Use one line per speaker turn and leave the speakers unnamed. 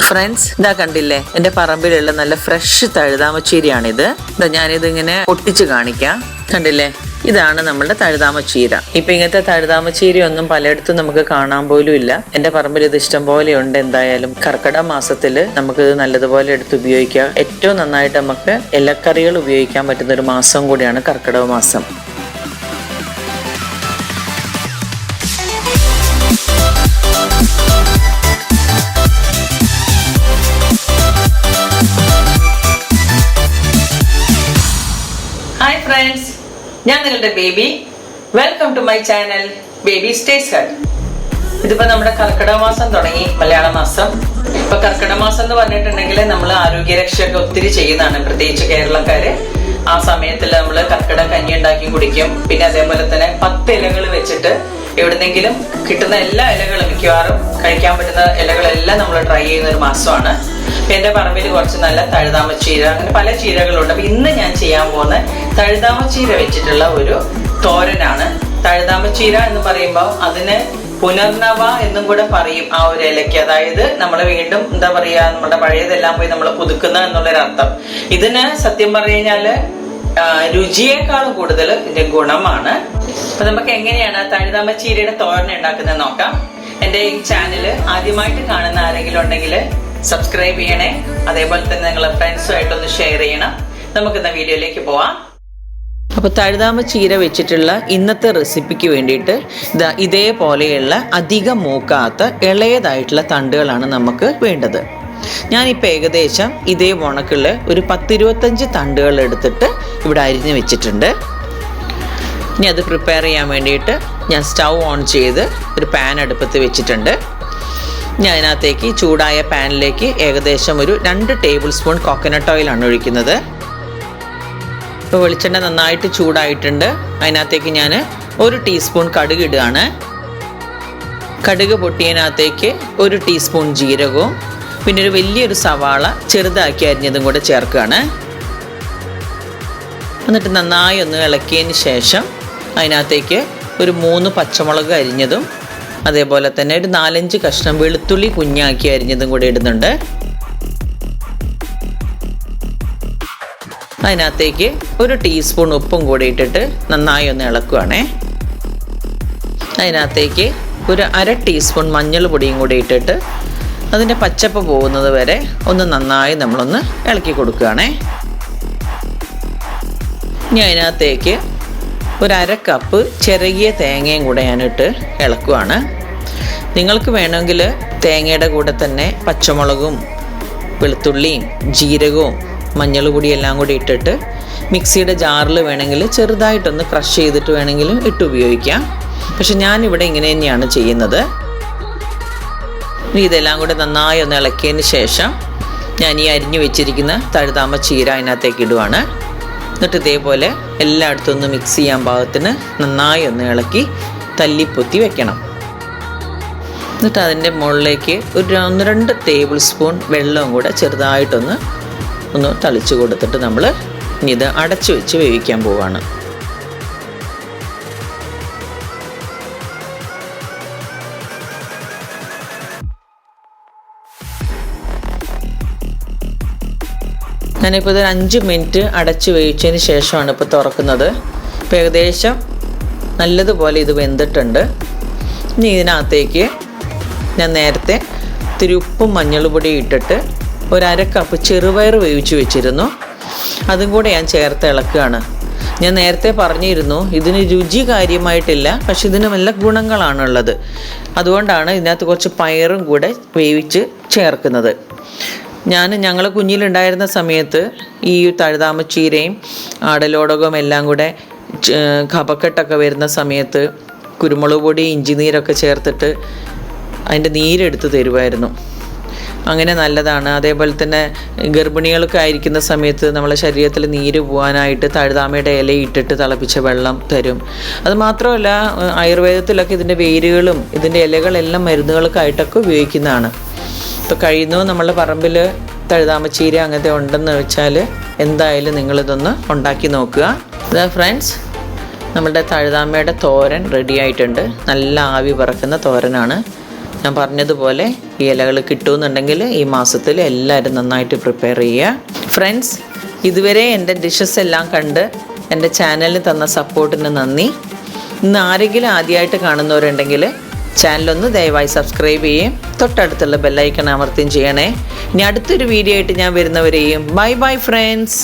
Friends, ഇതാ കണ്ടില്ലേ, എൻ്റെ പറമ്പിലുള്ള നല്ല ഫ്രഷ് തഴുതാമച്ചീരയാണിത്. ഞാനിതിങ്ങനെ പൊട്ടിച്ച് കാണിക്കാം. കണ്ടില്ലേ, ഇതാണ് നമ്മളുടെ തഴുതാമച്ചീര. ഇപ്പൊ ഇങ്ങനത്തെ തഴുതാമച്ചീര ഒന്നും പലയിടത്തും നമുക്ക് കാണാൻ പോലും ഇല്ല. എൻ്റെ പറമ്പിൽ ഇത് ഇഷ്ടം പോലെ ഉണ്ട്. എന്തായാലും കർക്കിടക മാസത്തിൽ നമുക്കിത് നല്ലതുപോലെ എടുത്ത് ഉപയോഗിക്കാം. ഏറ്റവും നന്നായിട്ട് നമുക്ക് ഇലക്കറികൾ ഉപയോഗിക്കാൻ പറ്റുന്ന ഒരു മാസം കൂടിയാണ് കർക്കിടക മാസം. ഹായ് ഫ്രണ്ട്സ്, ഞാൻ നിങ്ങളുടെ baby. Welcome to my channel baby's taste. ഇതിപ്പോ നമ്മുടെ കർക്കിടക മാസം തുടങ്ങി, മലയാള മാസം. ഇപ്പൊ കർക്കിടക മാസം എന്ന് പറഞ്ഞിട്ടുണ്ടെങ്കിൽ നമ്മൾ ആരോഗ്യരക്ഷയൊക്കെ ഒത്തിരി ചെയ്യുന്നതാണ്, പ്രത്യേകിച്ച് കേരളക്കാര്. ആ സമയത്തിൽ നമ്മൾ കർക്കിടക കഞ്ഞി ഉണ്ടാക്കി കുടിക്കും. പിന്നെ അതേപോലെ തന്നെ 10 ഇലകൾ വെച്ചിട്ട് എവിടുന്നെങ്കിലും കിട്ടുന്ന എല്ലാ ഇലകളും, മിക്കവാറും കഴിക്കാൻ പറ്റുന്ന ഇലകളെല്ലാം നമ്മൾ ട്രൈ ചെയ്യുന്ന ഒരു മാസമാണ്. എന്റെ പറമ്പിൽ കുറച്ച് നല്ല തഴുതാമച്ചീര, അങ്ങനെ പല ചീരകളുണ്ട്. അപ്പൊ ഇന്ന് ഞാൻ ചെയ്യാൻ പോകുന്ന തഴുതാമച്ചീര വെച്ചിട്ടുള്ള ഒരു തോരനാണ്. തഴുതാമച്ചീര എന്ന് പറയുമ്പോൾ അതിന് പുനർനവ എന്നും കൂടെ പറയും ആ ഒരു ഇലയ്ക്ക്. അതായത് നമ്മൾ വീണ്ടും എന്താ പറയാ, നമ്മുടെ പഴയതെല്ലാം പോയി നമ്മൾ പുതുക്കുന്ന എന്നുള്ളൊരർത്ഥം. ഇതിന് സത്യം പറഞ്ഞു കഴിഞ്ഞാല് രുചിയേക്കാളും കൂടുതൽ ഇതിന്റെ ഗുണമാണ്. അപ്പൊ നമുക്ക് എങ്ങനെയാണ് തഴുതാമച്ചീരയുടെ തോരൻ ഉണ്ടാക്കുന്നത് നോക്കാം. എന്റെ ഈ ചാനൽ ആദ്യമായിട്ട് കാണുന്ന ആരെങ്കിലും ഉണ്ടെങ്കിൽ സബ്സ്ക്രൈബ് ചെയ്യണേ. അതേപോലെ തന്നെ നിങ്ങളെ ഫ്രണ്ട്സുമായിട്ടൊന്ന് ഷെയർ ചെയ്യണം. നമുക്കിന്ന് വീഡിയോയിലേക്ക് പോവാം. അപ്പോൾ തഴുതാമച്ചീര വെച്ചിട്ടുള്ള ഇന്നത്തെ റെസിപ്പിക്ക് വേണ്ടിയിട്ട് ഇതേപോലെയുള്ള അധികം മൂക്കാത്ത ഇളയതായിട്ടുള്ള തണ്ടുകളാണ് നമുക്ക് വേണ്ടത്. ഞാനിപ്പോൾ ഏകദേശം ഇതേ ഉണക്കുള്ള ഒരു 10-25 തണ്ടുകൾ എടുത്തിട്ട് ഇവിടെ അരിഞ്ഞ് വെച്ചിട്ടുണ്ട്. ഇനി അത് പ്രിപ്പയർ ചെയ്യാൻ വേണ്ടിയിട്ട് ഞാൻ സ്റ്റൗ ഓൺ ചെയ്ത് ഒരു പാൻ അടുപ്പത്ത് വെച്ചിട്ടുണ്ട്. ഞാൻ അതിനകത്തേക്ക് ചൂടായ പാനിലേക്ക് ഏകദേശം ഒരു 2 ടേബിൾ സ്പൂൺ കോക്കനട്ട് ഓയിലാണ് ഒഴിക്കുന്നത്. ഇപ്പോൾ വെളിച്ചെണ്ണ നന്നായിട്ട് ചൂടായിട്ടുണ്ട്. അതിനകത്തേക്ക് ഞാൻ 1 ടീസ്പൂൺ കടുക് ഇടുകയാണ്. കടുക് പൊട്ടിയതിനകത്തേക്ക് 1 ടീസ്പൂൺ ജീരകവും പിന്നെ ഒരു വലിയൊരു സവാള ചെറുതാക്കി അരിഞ്ഞതും കൂടെ ചേർക്കുകയാണ്. എന്നിട്ട് നന്നായി ഒന്ന് ഇളക്കിയതിന് ശേഷം അതിനകത്തേക്ക് ഒരു 3 പച്ചമുളക് അരിഞ്ഞതും അതേപോലെ തന്നെ ഒരു 4-5 കഷ്ണം വെളുത്തുള്ളി കുഞ്ഞാക്കി അരിഞ്ഞതും കൂടി ഇടുന്നുണ്ട്. അതിനകത്തേക്ക് 1 ടീസ്പൂൺ ഉപ്പും കൂടി ഇട്ടിട്ട് നന്നായി ഒന്ന് ഇളക്കുകയാണേ. അതിനകത്തേക്ക് ഒരു 1/2 ടീസ്പൂൺ മഞ്ഞൾ പൊടിയും കൂടി ഇട്ടിട്ട് അതിൻ്റെ പച്ചപ്പ് പോകുന്നത് വരെ ഒന്ന് നന്നായി നമ്മളൊന്ന് ഇളക്കി കൊടുക്കുകയാണേ. ഇനി അതിനകത്തേക്ക് ഒരു 1/2 കപ്പ് ചിരകിയ തേങ്ങയും കൂടെ ഞാനിട്ട് ഇളക്കുവാണ്. നിങ്ങൾക്ക് വേണമെങ്കിൽ തേങ്ങയുടെ കൂടെ തന്നെ പച്ചമുളകും വെളുത്തുള്ളിയും ജീരകവും മഞ്ഞൾ പൊടി എല്ലാം കൂടി ഇട്ടിട്ട് മിക്സിയുടെ ജാറിൽ വേണമെങ്കിൽ ചെറുതായിട്ടൊന്ന് ക്രഷ് ചെയ്തിട്ട് വേണമെങ്കിലും ഇട്ട് ഉപയോഗിക്കാം. പക്ഷെ ഞാനിവിടെ ഇങ്ങനെ തന്നെയാണ് ചെയ്യുന്നത്. ഇതെല്ലാം കൂടെ നന്നായി ഒന്ന് ഇളക്കിയതിന് ശേഷം ഞാൻ ഈ അരിഞ്ഞു വെച്ചിരിക്കുന്ന തഴുതാമച്ചീര അതിനകത്തേക്ക് ഇടുവാണ്. എന്നിട്ട് ഇതേപോലെ എല്ലായിടത്തും ഒന്ന് മിക്സ് ചെയ്യാൻ പാകത്തിന് നന്നായി ഒന്ന് ഇളക്കി തല്ലിപ്പൊത്തി വെക്കണം. എന്നിട്ട് അതിൻ്റെ മുകളിലേക്ക് ഒരു 1-2 ടേബിൾ സ്പൂൺ വെള്ളവും കൂടെ ചെറുതായിട്ടൊന്ന് തളിച്ച് കൊടുത്തിട്ട് നമ്മൾ ഇനി ഇത് അടച്ചു വെച്ച് വേവിക്കാൻ പോവുകയാണ്. ഞാനിപ്പോൾ ഇതൊരു 5 മിനിറ്റ് അടച്ച് വേവിച്ചതിന് ശേഷമാണ് ഇപ്പോൾ തുറക്കുന്നത്. ഇപ്പോൾ ഏകദേശം നല്ലതുപോലെ ഇത് വെന്തിട്ടുണ്ട്. ഇനി ഇതിനകത്തേക്ക് ഞാൻ നേരത്തെ ഇത്തിരി ഉപ്പും മഞ്ഞൾ പൊടിയും ഇട്ടിട്ട് ഒരു 1/2 കപ്പ് ചെറുപയർ വേവിച്ച് വെച്ചിരുന്നു. അതും കൂടെ ഞാൻ ചേർത്ത് ഇളക്കുകയാണ്. ഞാൻ നേരത്തെ പറഞ്ഞിരുന്നു ഇതിന് രുചി കാര്യമായിട്ടില്ല, പക്ഷെ ഇതിന് നല്ല ഗുണങ്ങളാണുള്ളത്. അതുകൊണ്ടാണ് ഇതിനകത്ത് കുറച്ച് പയറും കൂടെ വേവിച്ച് ചേർക്കുന്നത്. ഞങ്ങൾ കുഞ്ഞിലുണ്ടായിരുന്ന സമയത്ത് ഈ തഴുതാമച്ചീരയും ആടലോടകവും എല്ലാം കൂടെ കഫക്കെട്ടൊക്കെ വരുന്ന സമയത്ത് കുരുമുളക് പൊടി ഇഞ്ചി നീരൊക്കെ ചേർത്തിട്ട് അതിൻ്റെ നീരെടുത്ത് തരുമായിരുന്നു. അങ്ങനെ നല്ലതാണ്. അതേപോലെ തന്നെ ഗർഭിണികൾക്ക് ആയിരിക്കുന്ന സമയത്ത് നമ്മളെ ശരീരത്തിൽ നീര് പോകാനായിട്ട് തഴുതാമയുടെ ഇല ഇട്ടിട്ട് തിളപ്പിച്ച വെള്ളം തരും. അതുമാത്രമല്ല, ആയുർവേദത്തിലൊക്കെ ഇതിൻ്റെ വേരുകളും ഇതിൻ്റെ ഇലകളെല്ലാം മരുന്നുകൾക്കായിട്ടൊക്കെ ഉപയോഗിക്കുന്നതാണ്. ഇപ്പോൾ കഴിയുന്നു നമ്മളുടെ പറമ്പിൽ തഴുതാമച്ചീര അങ്ങനത്തെ ഉണ്ടെന്ന് വെച്ചാൽ എന്തായാലും നിങ്ങളിതൊന്ന് ഉണ്ടാക്കി നോക്കുക. ഇതാ ഫ്രണ്ട്സ്, നമ്മളുടെ തഴുതാമയുടെ തോരൻ റെഡി ആയിട്ടുണ്ട്. നല്ല ആവി പറക്കുന്ന തോരനാണ്. ഞാൻ പറഞ്ഞതുപോലെ ഈ ഇലകൾ കിട്ടുമെന്നുണ്ടെങ്കിൽ ഈ മാസത്തിൽ എല്ലാവരും നന്നായിട്ട് പ്രിപ്പയർ ചെയ്യുക. ഫ്രണ്ട്സ്, ഇതുവരെ എൻ്റെ ഡിഷസ് എല്ലാം കണ്ട് എൻ്റെ ചാനലിന് തന്ന സപ്പോർട്ടിന് നന്ദി. ഇന്ന് ആരെങ്കിലും ആദ്യമായിട്ട് കാണുന്നവരുണ്ടെങ്കിൽ ചാനലൊന്ന് ദയവായി സബ്സ്ക്രൈബ് ചെയ്യുകയും തൊട്ടടുത്തുള്ള ബെല്ലൈക്കൺ അമർത്തുകയും ചെയ്യണേ. ഇനി അടുത്തൊരു വീഡിയോ ആയിട്ട് ഞാൻ വരുന്നവരെയും ബൈ ബൈ ഫ്രണ്ട്സ്.